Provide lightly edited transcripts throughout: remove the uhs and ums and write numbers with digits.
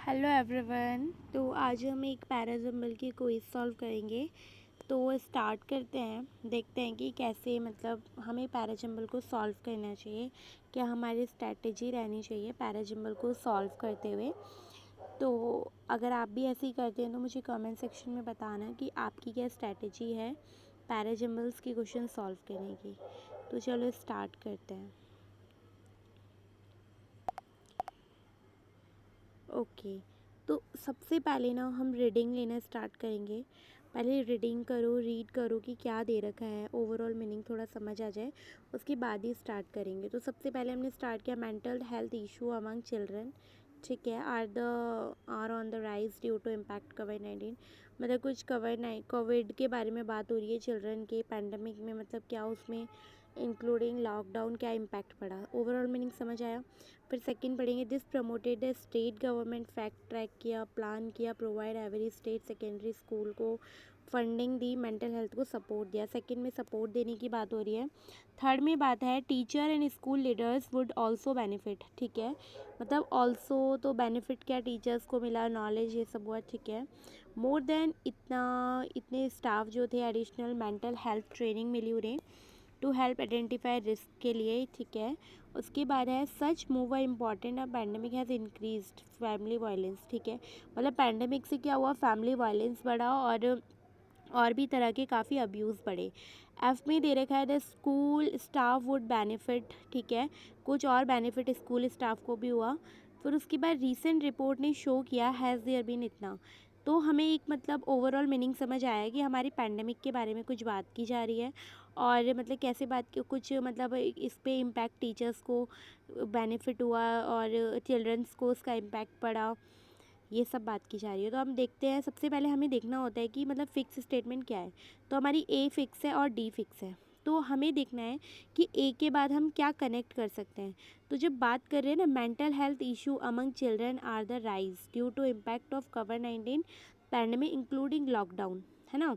Hello everyone. तो आज हम एक पैराजम्बल की क्विज सॉल्व करेंगे। तो स्टार्ट करते हैं, देखते हैं कि कैसे मतलब हमें पैराजम्बल को सॉल्व करना चाहिए, क्या हमारी स्ट्रैटेजी रहनी चाहिए पैराजम्बल को सॉल्व करते हुए। तो अगर आप भी ऐसे ही करते हैं तो मुझे कमेंट सेक्शन में बताना कि आपकी क्या स्ट्रैटेजी है पैराजम्बल्स की क्वेश्चन सॉल्व करने की। तो चलो स्टार्ट करते हैं। ओके, तो सबसे पहले ना हम रीडिंग लेना स्टार्ट करेंगे। पहले रीडिंग करो, रीड करो कि क्या दे रखा है, ओवरऑल मीनिंग थोड़ा समझ आ जाए, उसके बाद ही स्टार्ट करेंगे। तो सबसे पहले हमने स्टार्ट किया mental health issue among children. ठीक है, are on the rise due to impact कोविड-19। मतलब कुछ कोविड के बारे में बात हो रही है चिल्ड्रन के पैंडमिक में, मतलब क्या उसमें इंक्लूडिंग लॉकडाउन क्या इम्पैक्ट पड़ा, ओवरऑल मीनिंग समझ आया। फिर सेकंड पढ़ेंगे this promoted the state government fact track किया, प्लान किया, provide every state secondary school को फंडिंग दी, मेंटल हेल्थ को सपोर्ट दिया। सेकंड में सपोर्ट देने की बात हो रही है। थर्ड में बात है teacher and school leaders would also benefit. ठीक है, मतलब ऑल्सो तो बेनिफिट क्या टीचर्स को मिला, नॉलेज ये सब हुआ। ठीक है, मोर देन इतने स्टाफ जो थे एडिशनल मेंटल हेल्थ ट्रेनिंग मिली उन्हें टू हेल्प आइडेंटिफाई रिस्क के लिए। ठीक है, उसके बाद है सच मूव आर इम्पॉर्टेंट, अब pandemic has increased family violence. ठीक है, मतलब पैंडमिक से क्या हुआ, फैमिली वायलेंस बढ़ा और भी तरह के काफ़ी अब्यूज़ बढ़े। एफ में दे रखा है the school staff would benefit. ठीक है, कुछ और बेनिफिट स्कूल स्टाफ को भी हुआ। फिर उसके बाद रीसेंट रिपोर्ट ने शो किया हैज़ देयर बीन इतना। तो हमें एक मतलब ओवरऑल मीनिंग समझ आया कि हमारी पैंडमिक के बारे में कुछ बात की जा रही है, और मतलब कैसे बात की, कुछ मतलब इस पे इम्पैक्ट टीचर्स को बेनिफिट हुआ और चिल्ड्रंस को उसका इम्पैक्ट पड़ा, ये सब बात की जा रही है। तो हम देखते हैं, सबसे पहले हमें देखना होता है कि मतलब फ़िक्स स्टेटमेंट क्या है। तो हमारी ए फिक्स है और डी फिक्स है, तो हमें देखना है कि ए के बाद हम क्या कनेक्ट कर सकते हैं। तो जब बात कर रहे हैं ना, mental health issue among children are the rise due to impact of कोविड-19 पैंडेमिक इंक्लूडिंग लॉकडाउन, है ना।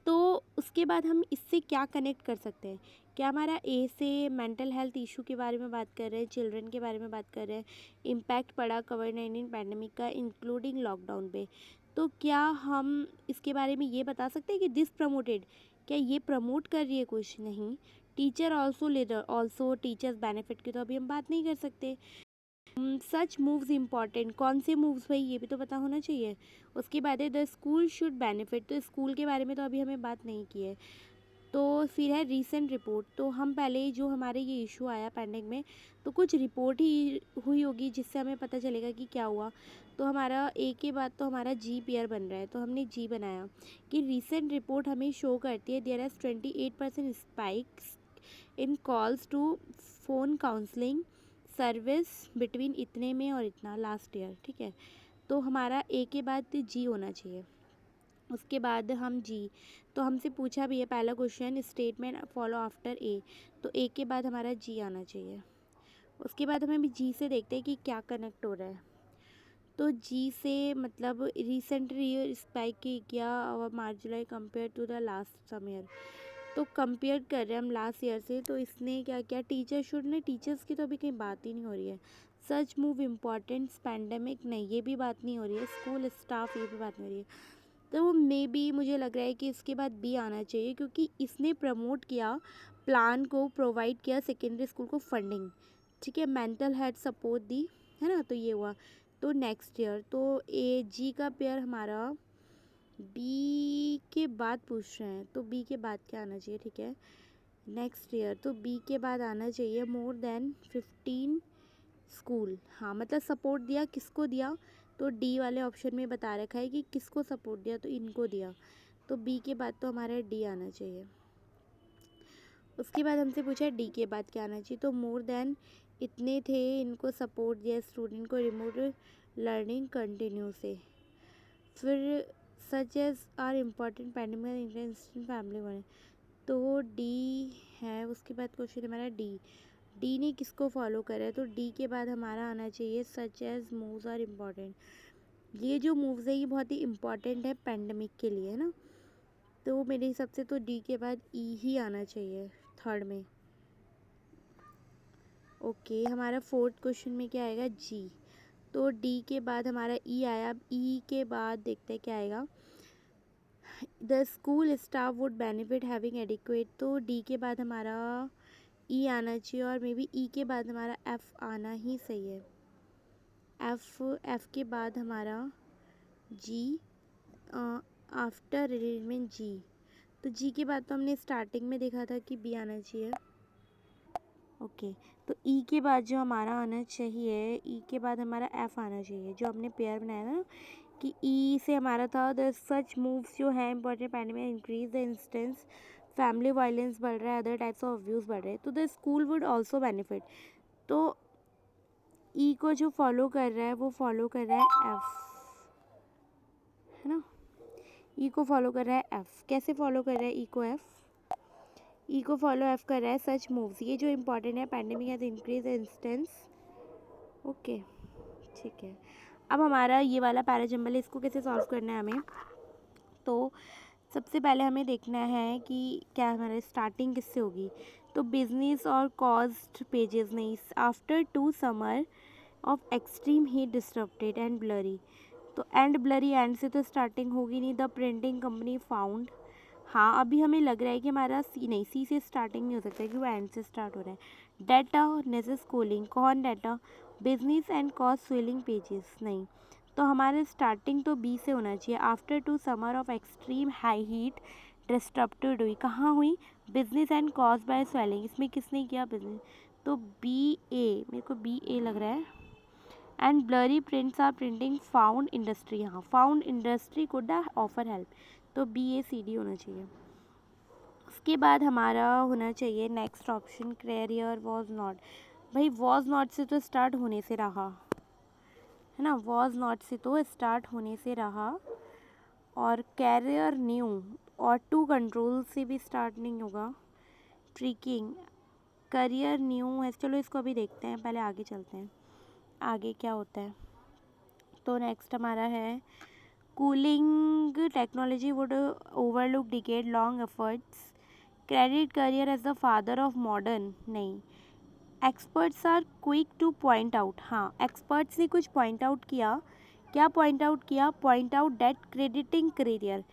तो उसके बाद हम इससे क्या कनेक्ट कर सकते हैं, क्या हमारा ए से मेंटल हेल्थ इशू के बारे में बात कर रहे हैं, चिल्ड्रन के बारे में बात कर रहे हैं, इम्पैक्ट पड़ा कोविड-19 पैंडमिक का इंक्लूडिंग लॉकडाउन पे। तो क्या हम इसके बारे में ये बता सकते हैं कि दिस प्रमोटेड, क्या ये प्रमोट कर रही है कुछ, नहीं। Teacher also leader also teachers benefit की तो अभी हम बात नहीं कर सकते। सच मूव्स इम्पॉर्टेंट, कौन से मूव्स भाई, ये भी तो पता होना चाहिए। उसके बाद है द स्कूल शुड बेनिफिट, तो स्कूल के बारे में तो अभी हमें बात नहीं की है। तो फिर है रीसेंट रिपोर्ट, तो हम पहले जो हमारे ये इशू आया पैंडेमिक में, तो कुछ रिपोर्ट ही हुई होगी जिससे हमें पता चलेगा कि क्या हुआ। तो हमारा ए के बाद तो हमारा जी पेयर बन रहा है, तो हमने जी बनाया कि रीसेंट रिपोर्ट हमें शो करती है there as 28% spikes in calls to phone counselling service between इतने में और इतना लास्ट ईयर। ठीक है, तो हमारा ए के बाद जी होना चाहिए। उसके बाद हम जी, तो हमसे पूछा भी है पहला question statement follow after a, तो ए के बाद हमारा जी आना चाहिए। उसके बाद हमें भी जी से देखते हैं कि क्या कनेक्ट हो रहा है। तो जी से मतलब रिसेंटली स्पाइक की किया और March July compare to the last some year, तो कंपेयर कर रहे हैं हम लास्ट ईयर से। तो इसने क्या किया, टीचर शुड ने, टीचर्स की तो अभी कहीं बात ही नहीं हो रही है। सच मूव इम्पॉर्टेंट्स पैंडेमिक, नहीं ये भी बात नहीं हो रही है। स्कूल स्टाफ, ये भी बात नहीं हो रही है। तो मे बी मुझे लग रहा है कि इसके बाद बी आना चाहिए, क्योंकि इसने प्रमोट किया, प्लान को प्रोवाइड किया सेकेंडरी स्कूल को फंडिंग। ठीक है, मेंटल हेल्थ सपोर्ट दी, है ना, तो ये हुआ। तो नेक्स्ट ईयर, तो ए जी का पेयर हमारा बी के बाद पूछ रहे हैं, तो बी के बाद क्या आना चाहिए। ठीक है, नेक्स्ट ईयर, तो बी के बाद आना चाहिए मोर देन 15 स्कूल। हाँ, मतलब सपोर्ट दिया, किसको दिया, तो डी वाले ऑप्शन में बता रखा है कि किसको सपोर्ट दिया, तो इनको दिया। तो बी के बाद तो हमारा डी आना चाहिए। उसके बाद हमसे पूछा डी के बाद क्या आना चाहिए, तो मोर देन इतने थे, इनको सपोर्ट दिया, स्टूडेंट को रिमोट लर्निंग कंटिन्यू से। फिर such as are important pandemic instant family बने, तो डी है। उसके बाद क्वेश्चन हमारा डी, डी ने किसको फॉलो करा है, तो डी के बाद हमारा आना चाहिए such as moves are important. ये जो मूव्स है ये बहुत ही इम्पॉर्टेंट है पैंडेमिक के लिए, है ना। तो मेरे हिसाब से तो डी के बाद ई ही आना चाहिए थर्ड में। ओके, हमारा फोर्थ क्वेश्चन में क्या आएगा, जी। तो डी के बाद हमारा ई आया। अब ई के बाद देखते हैं क्या आएगा। The school staff would benefit having adequate, तो डी के बाद हमारा ई आना चाहिए और मे बी ई के बाद हमारा एफ आना ही सही है। एफ के बाद हमारा जी, आफ्टर अरेंजमेंट जी। तो जी के बाद तो हमने स्टार्टिंग में देखा था कि बी आना चाहिए। ओके, तो ई के बाद जो हमारा आना चाहिए, ई के बाद हमारा एफ आना चाहिए, जो हमने पेयर बनाया था कि ई से हमारा था द सच मूव्स जो है important pandemic increase the instance, family violence बढ़ रहा है, अदर टाइप्स ऑफ अब्यूज़ बढ़ रहे हैं, तो the school would also benefit. तो ई को जो फॉलो कर रहा है वो फॉलो कर रहा है एफ, है ना। ई को फॉलो कर रहा है एफ। कैसे फॉलो कर रहा है ई को एफ? ई को फॉलो एफ कर रहा है सच मूव्स, ये जो इंपॉर्टेंट है pandemic has increase instance. Okay, ठीक है। अब हमारा ये वाला पैराजंबल है, इसको कैसे सॉल्व करना है हमें? तो सबसे पहले हमें देखना है कि क्या हमारा स्टार्टिंग किससे होगी। तो बिजनेस और कॉस्ट पेजेस नहीं, after 2 summer of extreme heat disturbed and blurry, तो एंड ब्लरी एंड से तो स्टार्टिंग होगी नहीं। द प्रिंटिंग कंपनी फाउंड, हाँ अभी हमें लग रहा है कि हमारा सी नहीं, सी से स्टार्टिंग नहीं हो सकता क्योंकि वो एंड से स्टार्ट हो रहा है। डाटा नेसेस कूलिंग, कौन data? Business and cost swilling pages नहीं, तो हमारे स्टार्टिंग तो बी से होना चाहिए। After 2 summer of extreme high heat disturbed हुई, कहाँ हुई? Business and cost by swelling, इसमें किसने किया? बिजनेस, तो बी ए, मेरे को बी ए लग रहा है। And blurry prints are printing found industry, हाँ found industry could offer help, तो बी ए सी डी होना चाहिए। उसके बाद हमारा होना चाहिए next option, career was not. भाई वॉज नॉट से तो स्टार्ट होने से रहा है ना, वॉज नॉट से तो स्टार्ट होने से रहा, और कैरियर न्यू और टू कंट्रोल से भी स्टार्ट नहीं होगा। ट्रिकिंग, करियर न्यू है, चलो इसको अभी देखते हैं, पहले आगे चलते हैं आगे क्या होता है। तो नेक्स्ट हमारा है cooling technology would overlook decade long efforts, credit career as the father of modern नहीं। Experts are quick to point out, हाँ एक्सपर्ट्स ने कुछ पॉइंट आउट किया, क्या पॉइंट आउट किया? Point out that crediting career,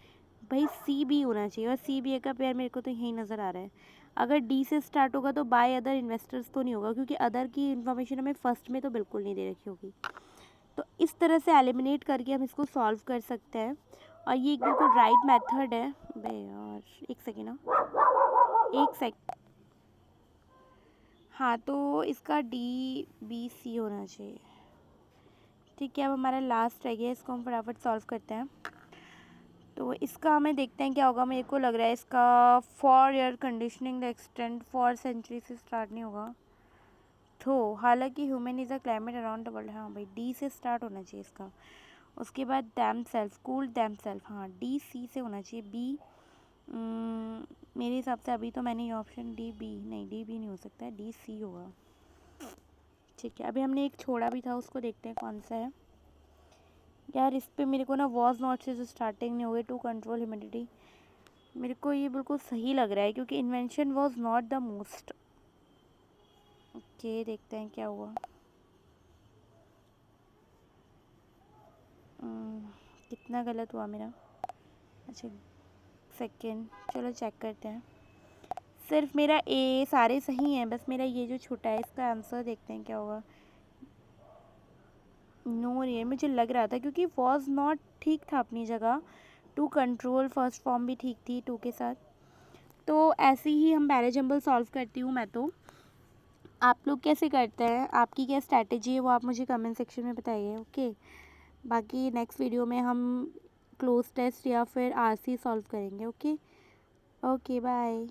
भाई सी बी होना चाहिए, और सी बी ए का पेयर मेरे को तो यही नज़र आ रहा है। अगर डी से स्टार्ट होगा तो बाय अदर इन्वेस्टर्स तो नहीं होगा, क्योंकि अदर की इन्फॉर्मेशन हमें फर्स्ट में तो बिल्कुल नहीं दे रखी होगी। तो इस तरह से एलिमिनेट करके हम इसको सॉल्व कर सकते हैं, और ये एक बिल्कुल राइट मेथड है। बे यार एक सेकेंड ना, एक सेक, हाँ तो इसका डी बी सी होना चाहिए। ठीक है, अब हमारा लास्ट रह गया, इसको हम फटाफट सॉल्व करते हैं। तो इसका हमें देखते हैं क्या होगा। मेरे को लग रहा है इसका for air conditioning the extend for century से स्टार्ट नहीं होगा, तो हालांकि human is a climate around the world, हाँ भाई डी से स्टार्ट होना चाहिए इसका। उसके बाद them self, cool them self, हाँ डी सी से होना चाहिए। बी मेरे हिसाब से अभी तो मैंने ये ऑप्शन डी बी नहीं, डी बी नहीं हो सकता है, डी सी होगा। ठीक है, अभी हमने एक छोड़ा भी था, उसको देखते हैं कौन सा है। यार इस पे मेरे को ना वॉज नॉट से जो स्टार्टिंग नहीं हुई, टू कंट्रोल ह्यूमिडिटी, मेरे को ये बिल्कुल सही लग रहा है क्योंकि invention was not the most. Okay, देखते हैं क्या हुआ। कितना गलत हुआ मेरा, अच्छा सेकेंड, चलो चेक करते हैं। सिर्फ मेरा ए, सारे सही हैं, बस मेरा ये जो छोटा है इसका आंसर देखते हैं क्या होगा। नो ये मुझे लग रहा था क्योंकि वॉज नॉट ठीक था अपनी जगह, टू कंट्रोल फर्स्ट फॉर्म भी ठीक थी टू के साथ। तो ऐसे ही हम पैराजंबल सॉल्व करती हूँ मैं। तो आप लोग कैसे करते हैं, आपकी क्या स्ट्रैटेजी है वो आप मुझे कमेंट सेक्शन में बताइए। ओके, बाकी नेक्स्ट वीडियो में हम क्लोज टेस्ट या फिर आरसी सॉल्व करेंगे। Okay okay bye.